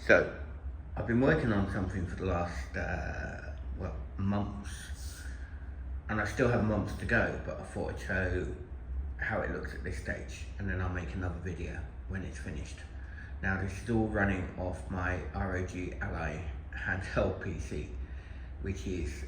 So, I've been working on something for the last, months, and I still have months to go, but I thought I'd show how it looks at this stage, and then I'll make another video when it's finished. Now, this is all running off my ROG Ally handheld PC, which is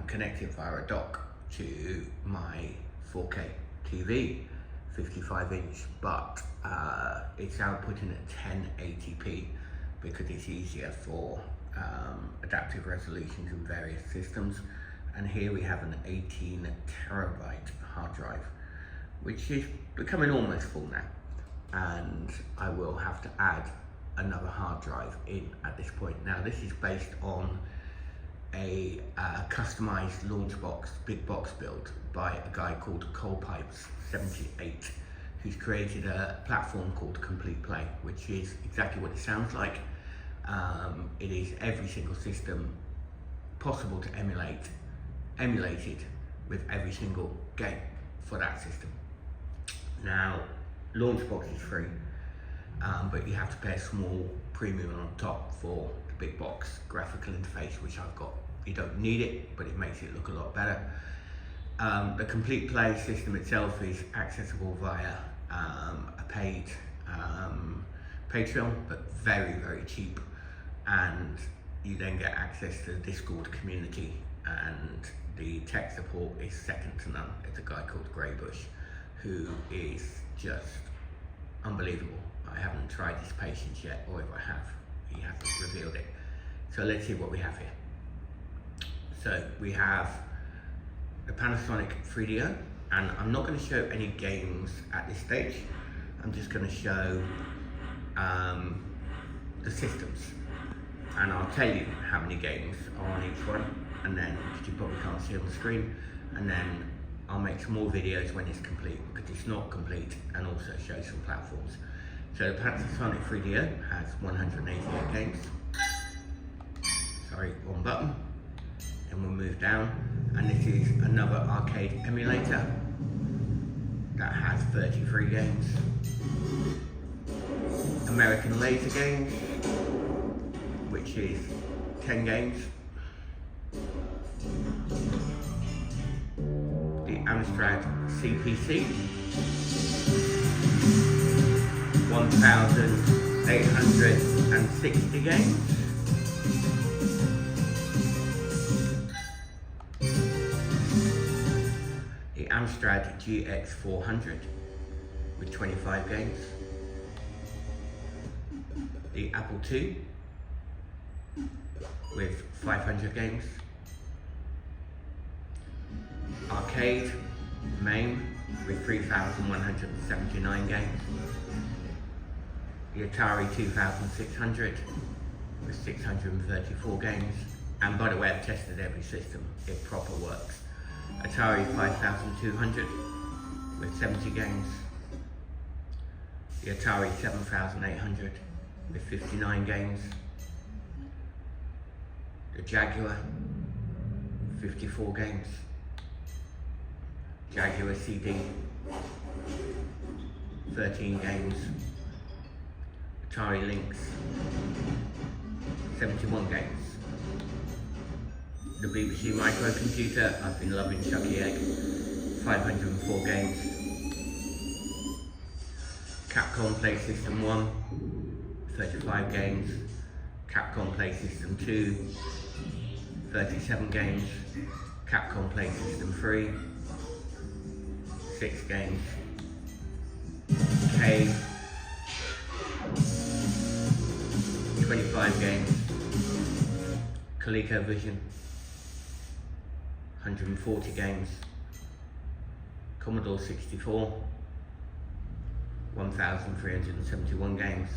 connected via a dock to my 4K TV, 55 inch, but it's outputting at 1080p because it's easier for adaptive resolutions in various systems. And here we have an 18 terabyte hard drive, which is becoming almost full now. And I will have to add another hard drive in at this point. Now, this is based on a customized Launchbox big box build by a guy called Coalpipes78, who's created a platform called Complete Play, which is exactly what it sounds like. It is every single system possible to emulated with every single game for that system. Now, Launchbox is free, but you have to pay a small premium on top for the big box graphical interface, which I've got. You don't need it, but it makes it look a lot better. The Complete Play system itself is accessible via a paid Patreon, but very, very cheap. And you then get access to the Discord community, and the tech support is second to none. It's a guy called Greybush, who is just unbelievable. I haven't tried his patience yet, or if I have, he hasn't revealed it. So let's see what we have here. So we have the Panasonic 3DO, and I'm not going to show any games at this stage. I'm just going to show the systems, and I'll tell you how many games are on each one, and then, because you probably can't see on the screen, and then I'll make some more videos when it's complete, because it's not complete, and also show some platforms. So the Panasonic 3DO has 188 games. Sorry, one button. And we'll move down, and this is another arcade emulator that has 33 games. American Laser Games, which is 10 games. The Amstrad CPC, 1,860 games. The Amstrad GX400 with 25 games. The Apple II with 500 games. Arcade MAME with 3,179 games. The Atari 2600 with 634 games. And by the way, I've tested every system, it proper works. Atari 5200 with 70 games. The Atari 7800 with 59 games. The Jaguar, 54 games. Jaguar CD, 13 games. Atari Lynx, 71 games. The BBC microcomputer, I've been loving Chucky Egg, 504 games. Capcom Play System 1, 35 games. Capcom Play System 2, 37 games. Capcom Play System 3, 6 games. Cave, 25 games. ColecoVision, 140 games. Commodore 64, 1,371 games.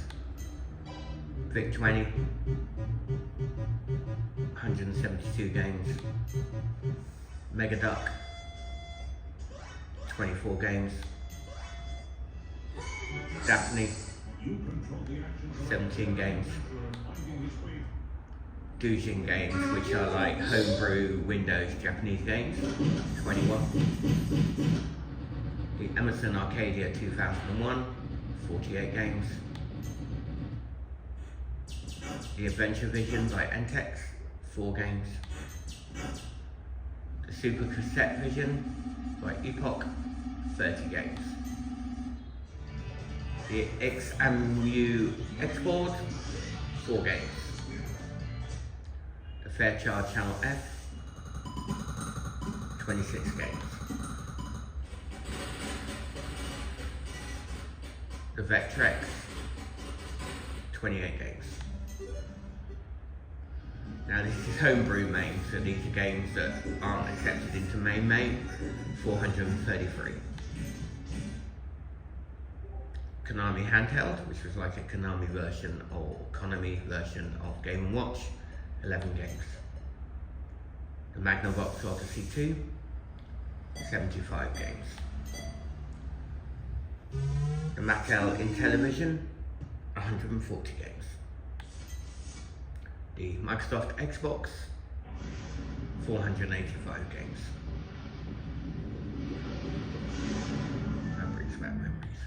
VIC-20, 172 games. Megaduck, 24 games. Daphne, 17 games. Doujin games, which are like homebrew Windows Japanese games, 21. The Emerson Arcadia 2001, 48 games. The Adventure Vision by Entex, 4 games. The Super Cassette Vision by Epoch, 30 games. The XAMU X-Board, 4 games. The Fairchild Channel F, 26 games. The Vectrex, 28 games. Now this is homebrew main, so these are games that aren't accepted into main, 433. Konami Handheld, which was like a Konami version or Konami version of Game & Watch, 11 games. The Magnavox Odyssey 2, 75 games. The Mattel Intellivision, 140 games. The Microsoft Xbox, 485 games. That brings back memories.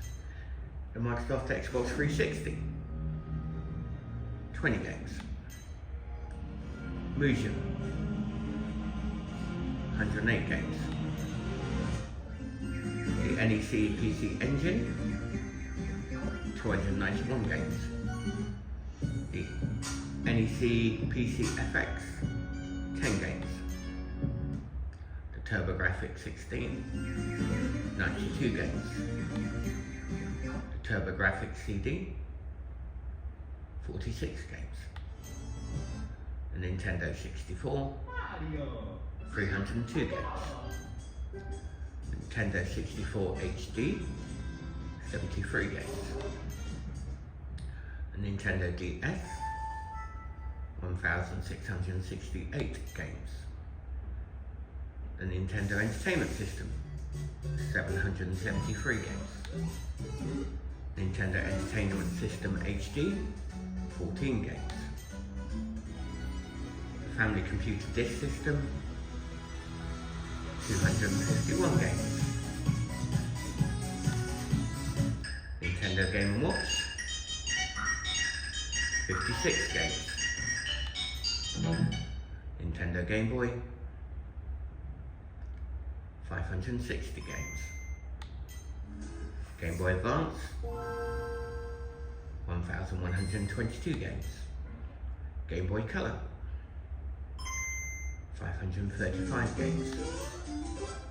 The Microsoft Xbox 360, 20 games. Musion, 108 games. The NEC PC Engine, 291 games. The NEC PC FX, 10 games. The TurboGrafx 16, 92 games. The TurboGrafx CD, 46 games. The Nintendo 64, 302 games. The Nintendo 64 HD, 73 games. The Nintendo DS, 1,668 games. The Nintendo Entertainment System, 773 games. Nintendo Entertainment System HD, 14 games. The Family Computer Disk System, 251 games. Nintendo Game & Watch, 56 games. Nintendo Game Boy, 560 games. Game Boy Advance, 1,122 games. Game Boy Color, 535 games.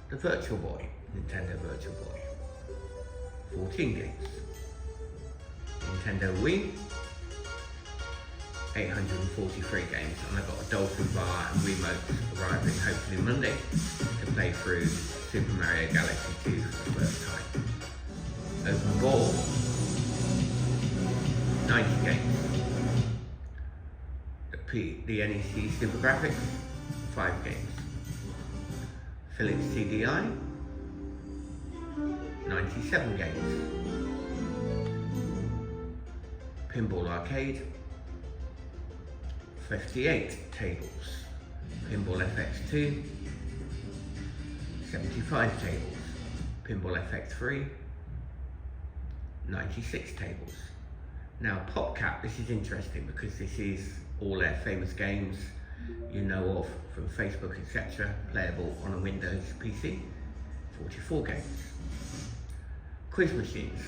The Virtual Boy, Nintendo Virtual Boy, 14 games. Nintendo Wii, 843 games, and I've got a Dolphin Bar and Wiimote arriving hopefully Monday to play through Super Mario Galaxy 2 for the first time. Open Ball, 90 games. The NEC Super Graphics, 5 games. Philips CDI, 97 games. Pinball Arcade, 58 tables. Pinball FX2, 75 tables. Pinball FX3, 96 tables. Now PopCap, this is interesting because this is all their famous games you know of from Facebook, etc., playable on a Windows PC, 44 games. Quiz machines.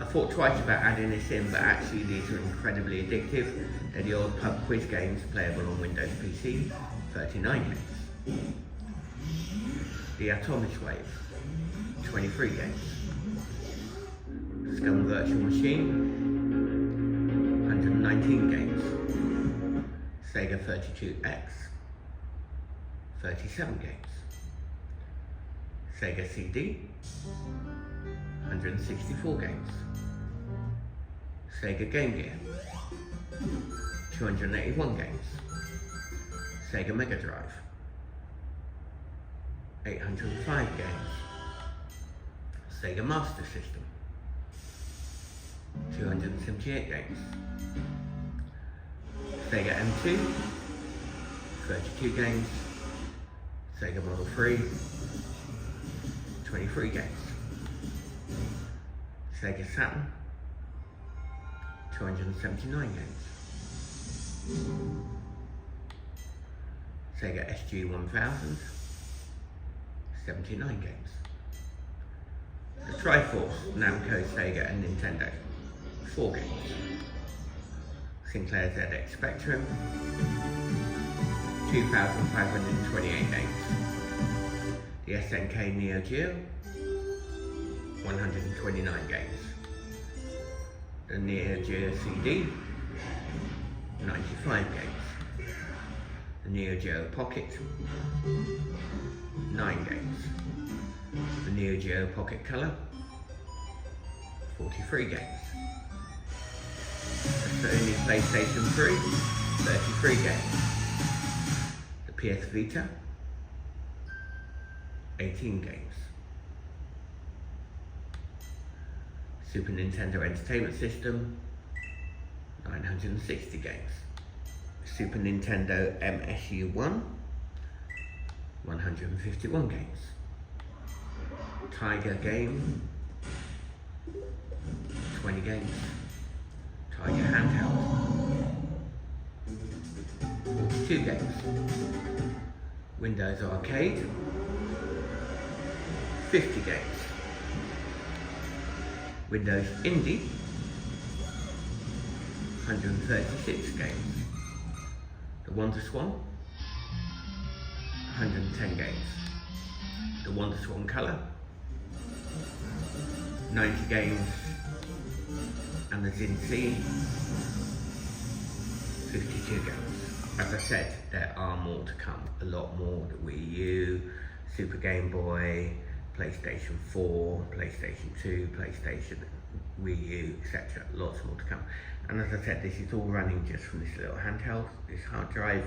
I thought twice about adding this in, but actually these are incredibly addictive. They're the old pub quiz games playable on Windows PC, 39 games. The Atomic Wave, 23 games. Scum Virtual Machine, 119 games. Sega 32X, 37 games. Sega CD, 164 games. Sega Game Gear, 281 games. Sega Mega Drive, 805 games. Sega Master System, 278 games. Sega M2, 32 games. Sega Model 3, 23 games. Sega Saturn, 279 games. Sega SG-1000, 79 games. The Triforce, Namco, Sega and Nintendo, 4 games. Sinclair ZX Spectrum, 2,528 games. The SNK Neo Geo, 129 games. The Neo Geo CD, 95 games. The Neo Geo Pocket, 9 games. The Neo Geo Pocket Color, 43 games. The Sony PlayStation 3, 33 games. The PS Vita, 18 games. Super Nintendo Entertainment System, 960 games. Super Nintendo MSU1, 151 games. Tiger Game, 20 games. Tiger Handheld, 42 games. Windows Arcade, 50 games. Windows Indie, 136 games. The WonderSwan, 110 games. The WonderSwan Color, 90 games. And the Zin C, 52 games. As I said, there are more to come. A lot more. The Wii U, Super Game Boy, PlayStation 4, PlayStation 2, PlayStation, Wii U, etc. Lots more to come. And as I said, this is all running just from this little handheld, this hard drive.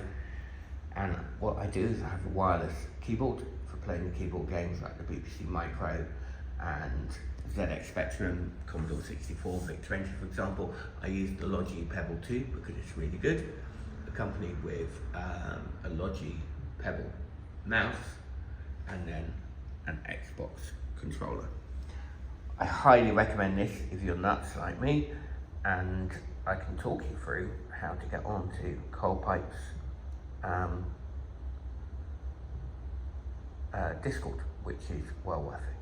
And what I do is I have a wireless keyboard for playing the keyboard games like the BBC Micro and ZX Spectrum, Commodore 64, VIC-20 for example. I use the Logi Pebble 2 because it's really good, accompanied with a Logi Pebble mouse and then an Xbox controller. I highly recommend this if you're nuts like me, and I can talk you through how to get onto Coldpipe's Discord, which is well worth it.